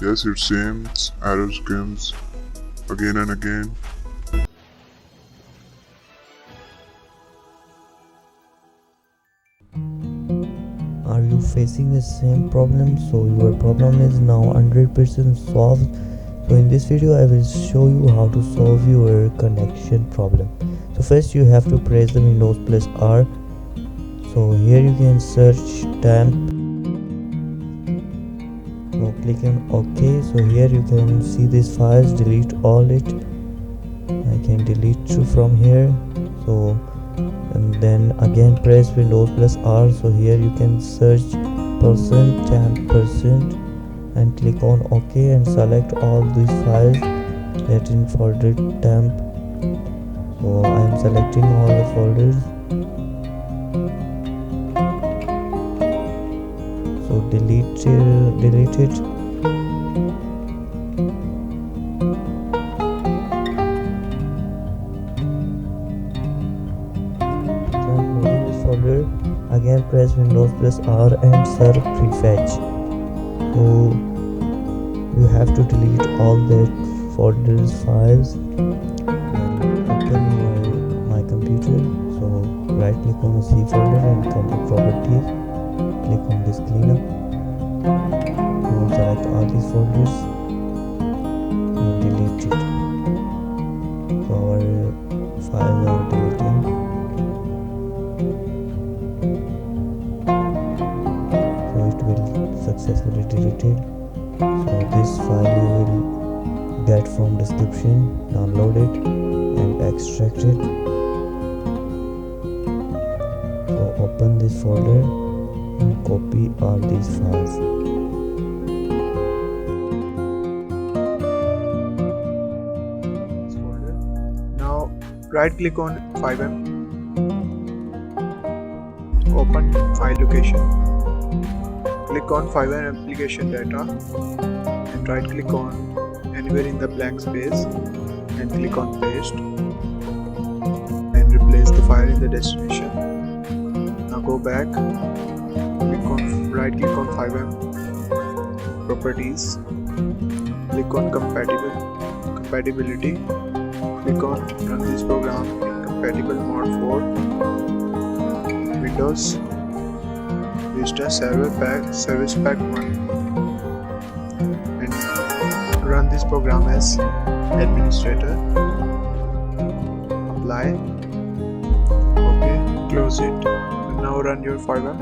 Yes, it seems errors comes again and again. Are you facing the same problem? So your problem is now 100% solved. So in this video I will show you how to solve your connection problem. So first you have to press the Windows plus R. So here you can search temp. So click on OK. So here you can see these files, delete all it. I can delete from here. So and then again press Windows plus R. So here you can search %temp% and click on OK and select all these files that in folder temp. So I am selecting all the folders. So delete it. Loading this folder, again press Windows plus R and search prefetch. So you have to delete all that folders files. Open my computer. So right click on the C folder and come to properties. Click on this cleanup. Now select all these folders and delete it. So our files are deleting. So it will successfully deleted. So this file you will get from description. Download it and extract it. So open this folder and copy all these files. Now right click on FiveM, open file location, click on FiveM application data and right click on anywhere in the blank space and click on paste and replace the file in the destination. Now go back, right click on FiveM properties, click on compatibility, click on run this program in compatible mode for Windows Vista Service Pack 1 and run this program as administrator. Apply. Okay, close it. And now run your FiveM.